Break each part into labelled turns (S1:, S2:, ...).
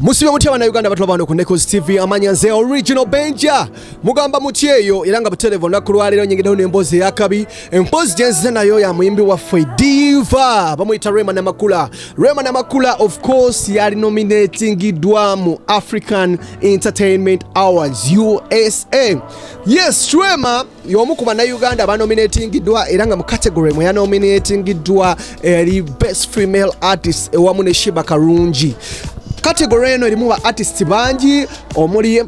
S1: Musibe muti abana Uganda batwa bano ku NEKOZ TV amanyanze original benja mugamba muti eyo iranga butelevo nakulwaliro nyingine nembozi yakabi empozi jenze nayo ya muyimbi wa diva bamuyita Rema na Makula of course yali nominatingidwa mu African Entertainment Awards USA. Yes, Rema yomu ku bana Uganda ba nominatingidwa iranga mu category mu ya nominatingidwa best female artist ewamu ne Shiba Karungi. Category eno elimu ba artists banji omuli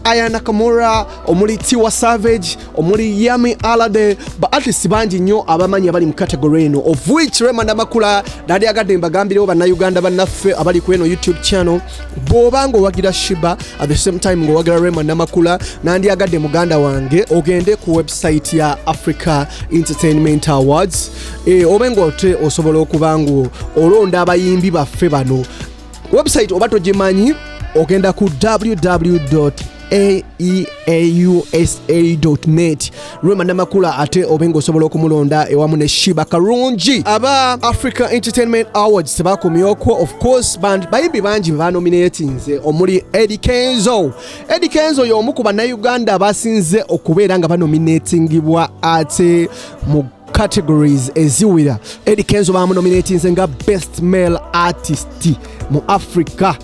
S1: Aya Nakamura, omuli Tiwa Savage, omuli Yami Alade, ba artists banji nyo abamanyi abali mu category eno, of which Rema na Makula dadi agadde mbagambire oba na Uganda banaffe abali ku eno YouTube channel bobango wagira Shiba at the same time ngo wagira Rema na Makula nandi agadde muganda wange ogende ku website ya Africa Entertainment Awards obengo ote osobola okubango olonda abayimbi baffe bano. Website obato jimanyi ogenda ku www.aeausa.net Rema na Makula ate obengo osobola okumulonda ewamu ne Shiba Karungi. Aba Africa Entertainment Awards sebakomyoko of course bayimbi banji banominatinze omuli Eddy Kenzo yomu ku bana Uganda basinze okubeera nga banominatingibwa ate mu categories eziwira. Eddy Kenzo bamunominatinze nga best male artist mu Africa.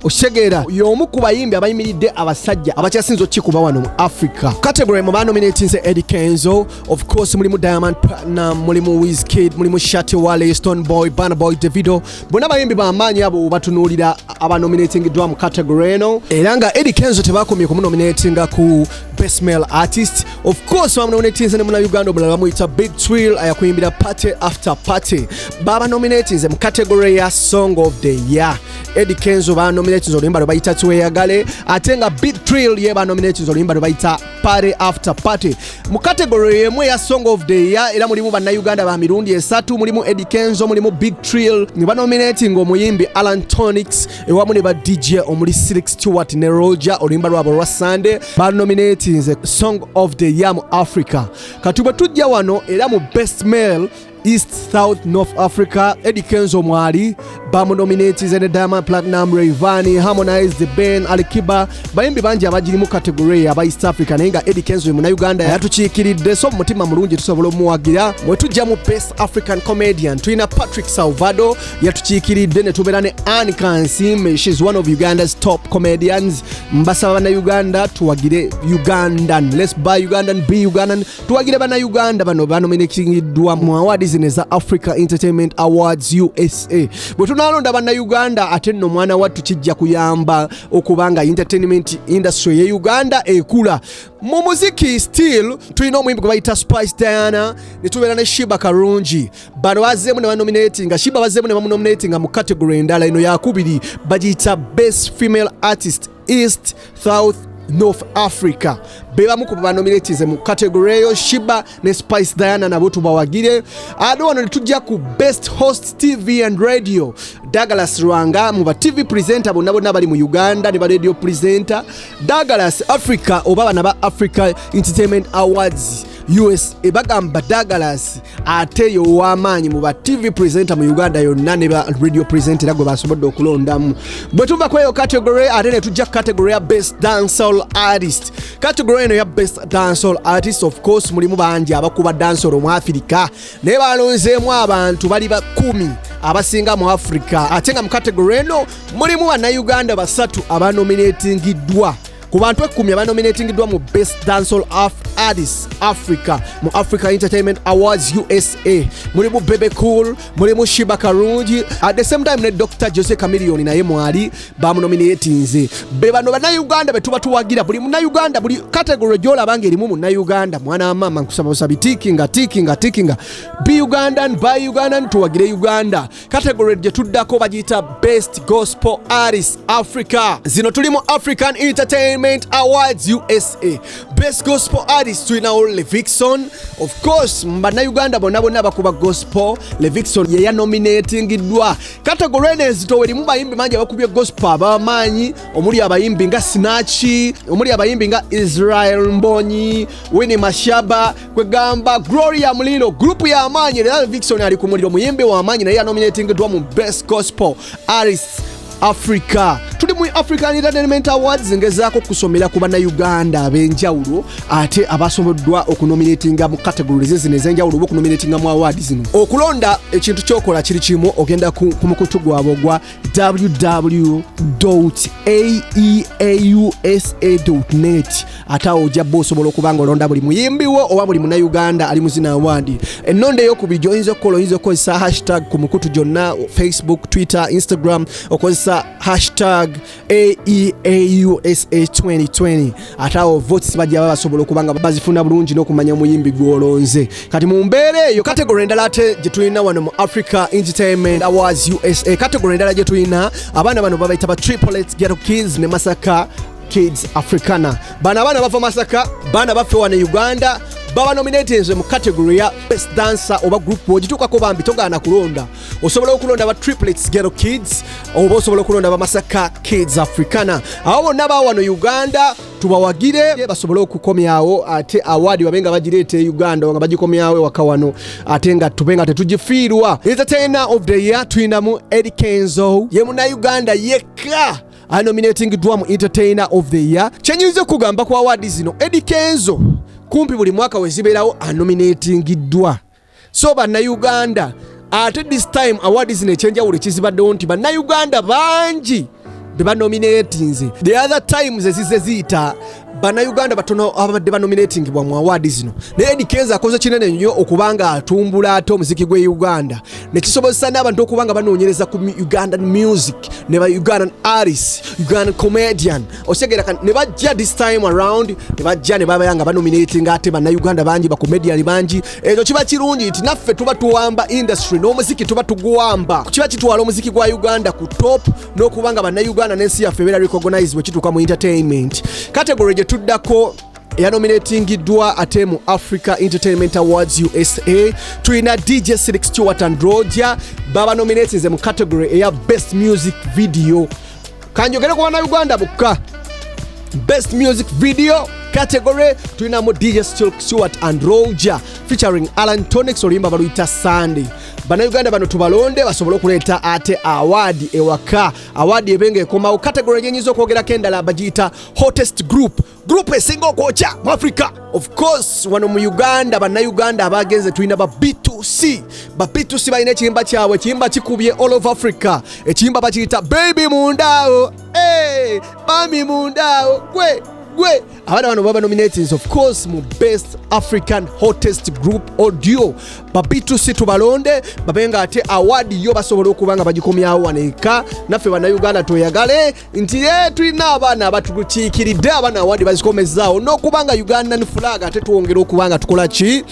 S1: Oshegera yomu ku bayimbi abayimiridde abasajja abakyasinzo kikuba wano mu Africa. Category mu banominatinze Eddy Kenzo, of course mulimu Diamond Platinum, mulimu Wizkid, mulimu Shati Wale, Stone Boy, Burna Boy, Davido. Bona bayimbi bamanyi abo batunulira abanominatingidwa mu category eno. Era nga Eddy Kenzo tebakomye ku nominatinga ku best male artist. Of course bamunominatinze ne mu Uganda obulala bamuyita Big Trill ayakuyimbira Party After Party. Baba nominatinze mu category ya Song of the Year. Eddy Kenzo ba nominatinze oluyimba lwe bayita Tweyagale ate nga Big Trill ye ba nominatinze oluyimba lwe bayita Party After Party. Mu category yemwe ya Song of the Year era mulimu banna Uganda ba mirundi esatu, mulimu Eddy Kenzo, mulimu Big Trill, ne ba nominating omuyimbi Alan Tonix ewamu ne ba DJ omuli Silk Stewart ne Roger oluyimba lwabo lwa Sunday ba nominatinze Song of the Year mu Africa. Katubwe tujja wano era mu best male East, South, North Africa, Eddy Kenzo mwali bamu nominated ne Diamond Platinum, Rayvanny, Harmonize, The Ben, Alikiba bayimbi banji abajiri mu category aba East Africa nenga Eddy Kenzo mu Uganda yatukiikiridde so mutima mulungi tusobola omuwagira mwe tujja mu Best African Comedian tuina Patrick Salvado yatukiikiridde ne tubera ne Anne Kansiime, she's one of Uganda's top comedians. Mbasaba na Uganda tuwagire Ugandan, let's buy Ugandan, be Ugandan, tuwagire bana Uganda bano banominatingidwa mu awards zineza Africa Entertainment Awards USA. Bwetunalonda bana Uganda ate nno mwana wattu kijja kuyamba okubanga entertainment industry ye Uganda ekula. Mu muziki still tulina omuyimbi gwe bayita Spice Diana ne tubeera ne Shiba Karungi. Bano bazeemu ne banominatinga, Shiba bazeemu ne bamunominatinga mu category endala eno yakubiri bagiyita Best Female Artist East, South, North Africa. Beba muku banominatinze mu category yo Shiba ne Spice Diana nabo tubawagire. Ado wano tujja ku Best Host TV and Radio. Douglas Rwanga mu ba TV presenter bonna bali mu Uganda ne ba radio presenter. Douglas Africa oba bana ba Africa Entertainment Awards US ebagamba Douglas ate yo wamanyi mu ba TV presenter mu Uganda yonna ne ba radio presenter agwe basobodde okulondamu. Bwe tuva kweyo category ate ne tujja category ya Best Dancehall Artist. Category eno ya Best Dancehall Artist of course mulimu banji abakuba dancehall mu Africa ne balonzeemu abantu bali ba 10 abasinga mu Africa ate nga mu category eno mulimu bana Uganda basatu abanominatingidwa ku bantu 10 abanominatingidwa mu Best Dancehall Artist Africa mu Africa Entertainment Awards USA. Mulimu Bebe Cool, mulimu Shiba Karungi, at the same time ne Dr. Jose Chameleone naye mwali bamunominatinze. Bebano bana Uganda betuba tuwagira buli muna Uganda buli category jola bange erimu muna Uganda mwana mama nkusaba osabitikinga be Ugandan, buy Ugandan, tuwagire Uganda. Category je tuddako bagita Best Gospel Artist Africa. Zino tulimu African Entertainment Awards USA. Best Gospel Artist tuina Levikson, of course mbana Uganda bonna bakuba gospel. Levikson ye ya nominatingidwa. Category nezito erimu bayimbi manje bakubye gospel abamanyi omuli abayimbi nga Sinachi, omuli abayimbi nga Israel Mbonyi, Winnie Mashaba, kwegamba Gloria Mulilo, group ya amanyi. Levikson ali kumuliro muyimbi wa amanyi naye nominatingidwa mu Best Gospel Artist Africa. Tuli mu African Entertainment Awards ngezaako kusomera ku bannayuganda ab'enjawulo ate abasoboddwa okunominatinga mu categories zino ez'enjawulo oba okunominatinga mu awards zino. Okulonda ekintu ky'okola kiri kimu, ogenda ku mukutu gwabwe ogwa www.aeausa.net ate awo ojja bba osobola okuba nga olonda buli muyimbi wo oba buli munnayuganda ali mu zino award. Ennonda ey'okubiri oyinza okukozesa hashtag ku mukutu gyonna, Facebook, Twitter, Instagram, okozesa hashtag AEAUSA 2020 ate awo votes bajja basobola okuba nga bazifuna bulungi n'okumanya omuyimbi gw'olonze. Kati mu mbeera eyo category endala ate gye tulina wano mu Africa Entertainment Awards USA, category endala gye tulina abaana bano babayita ba Triplets Ghetto Kids ne Masaka Kids Africana. Bano abaana bava Masaka, baana baffe wano Uganda, baba nominated mu category ya best dancer oba group wogituukako bambi togaana kulonda. Osobola okulonda ba Triplets Ghetto Kids oba osobola okulonda ba Masaka Kids Africana. Abo bonna ba wano Uganda tubawagire basobole okukomyawo ate award babenga bagireete Uganda nga bagikomyawo waka wano ate nga tubenga tetugifiirwa. Entertainer of the year tuyinamu Eddy Kenzo, ye munnayuganda yekka nominating mu Entertainer of the Year. Kyenyinza okugamba ku award zino, Eddy Kenzo kumpi buli mwaka wezibeerawo anominatingidwa. So bannayuganda ate this time award zino ekyenjawulo ekizibaddewo nti bannayuganda bangi be banominatinze. The other times ezize ziyita bannayuganda batono abadde banominatingibwa mu award zino. Naye Eddy Kenzo akoze kinene nnyo okubanga atumbula ate omuziki gwe Uganda nekisobozesa n'abantu okubanga banoonyereza ku Ugandan music ne ba Ugandan artists, Ugandan comedian osegera ne bajja this time around ne bajja ne babayanga banominating ate bannayuganda bangi ba comedian bangi. Ekyo kiba kirungi nti naffe tuba tuwamba industry n'omuziki tuba tuguwamba, kiba kitwala omuziki gwa Uganda ku top n'okubanga bannayuganda n'ensi yaffe beera recognize bwe kituuka mu entertainment category gye tuddako yanominatingidwa ate mu Africa Entertainment Awards USA. Tulina DJ Slick Stewart and Roger baba nominated mu category eya best music video. Kanjogere ku bannayuganda bokka. Best music video category tulina mu DJ Stewart and Roger featuring Alan Tonix oluyimba baluyita Sunday. Bannayuganda bano tubalonde basobole okuleeta ate award ewaka, award ebenga ekomawo. Category gyenyinza okwogerako endala bagiyita hottest group esinga okwokya mu Africa. Of course wano mu Uganda bannayuganda abagenze tulina ba B2C. Ba B2C balina ekiyimba kyabwe, ekiyimba kikubye all over Africa, ekiyimba bakiyita baby mundaawo, mami mundaawo gwe abana bano baba nominated of course mu best African hottest group audio. Ba B2C tubalonde babenga ate award yo basobola okubanga bagikomyawo waneka. Naffe bannayuganda toyagale nti tulina abaana abatukiikiridde abaana award bazikomezaawo n'okubanga Ugandan flag ate tuwongera okubanga tukola ki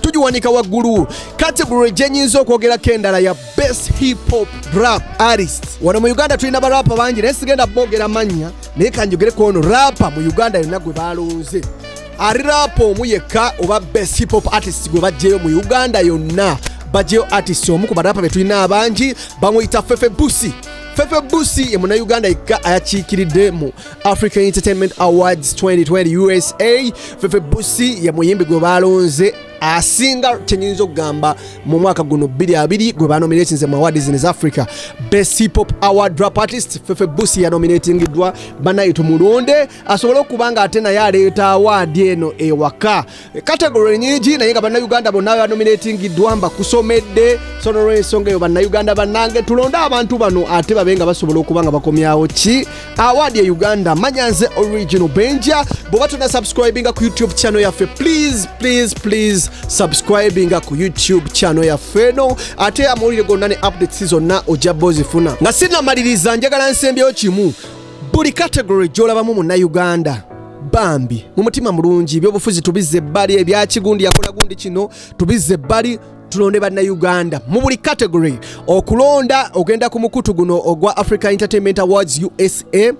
S1: tugiwanika waggulu. Category gyenyinza okwogerako endala ya best hip hop rap artist. Wano mu Uganda tulina barapa bangi naye sigenda boogera mannya naye kanjogereko ono rapa mu Uganda yonna gwe balonze. Ari rapa omu yekka oba best hip hop artist gwe bajjeyo mu Uganda yonna. Bajjeyo artist omu ku barapa be tulina abangi bamuyita Fefe Busi. Fefe Busi ye munnayuganda yekka ayakiikiridde mu African Entertainment Awards 2020 USA. Fefe Busi ye muyimbi gwe balonze asinga kyenyinza okugamba mu mwaka guno 2020 gwe banominations mu awards zino Africa. Best Hip Hop Award Rap Artist Fefe Busi yanominatingidwa banaye tumulonde asobole okubanga ate naye aleeta award eno ewaka. Category nyingi naye nga bannayuganda bonna banominatingidwa mbakusomedde sono lw'ensonga eyo bannayuganda bannange tulonde abantu bano ate babenga basobola okubanga bakomyawo ki award ya Uganda. Manyanze Original Benja bw'oba tuna subscribinga ku YouTube channel yaffe please subscribing ku YouTube channel yaffe no ate amawulire gonna ne updates zonna ojja bozifuna. Nga sinnamaliriza njagala nsembyeyo kimu, buli category gy'olabamu munnayuganda bambi mu mutima mulungi ebyobufuzi tubizze ebbali, ebya kigundi yakola gundi kino tubizze ebbali tulonde bannayuganda mu buli category. Okulonda ogenda ku mukutu guno ogwa Africa Entertainment Awards USA.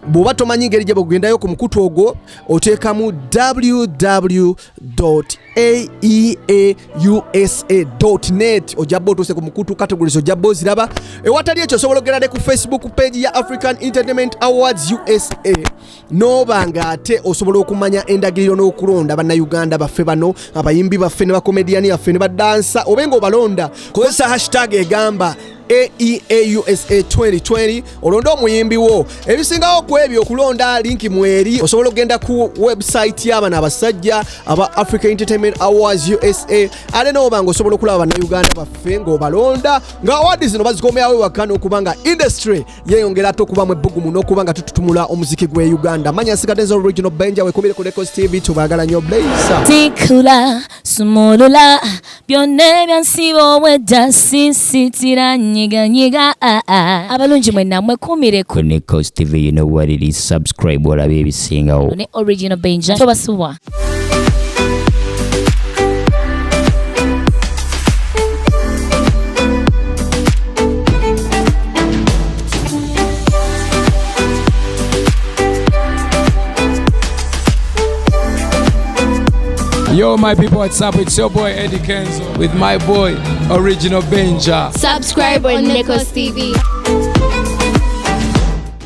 S1: Bw'oba tomanyi ngeri gye bagendayo ku mukutu ogwo oteekamu www.aeausa.net ojjabba otuuse ku mukutu categories ojjabba oziraba. Ewatali ekyo osobola okugenda ku Facebook page ya African Entertainment Awards USA n'obanga ate osobola okumanya endagiriro n'okulonda bannayuganda baffe bano abayimbi baffe ne bakomediani baffe ne badansa obenga obalonda kozesa hashtag egamba Aeausa 2020 olonda omuyimbi wo. Ebisingawo ku ebyo okulonda linki mweri osobola okugenda ku website y'abana abasajja aba Africa Entertainment Awards USA ate n'obanga osobola okulaba bannayuganda baffe ng'obalonda nga awards zino bazikomyawo wakano okubanga industry yeyongera ate okubamu ebbugumu n'okubanga tututumula omuziki gwe Uganda. Manya Sigadenzo Original Benja wekubire ku NEKOZ TV tubaagala nnyo Blazer.
S2: Tikula sumulula byonna byansibo wedda sisitira nyiga abalungi mwenna mwekumire ku
S3: NEKOZ TV. You know what it is. Subscribe olabe ebisingawo.
S2: Ne Original Benja tobasuwa.
S4: Yo, my people, what's up? It's your boy Eddy Kenzo with my boy Original Benja.
S5: Subscribe on NEKOZ TV.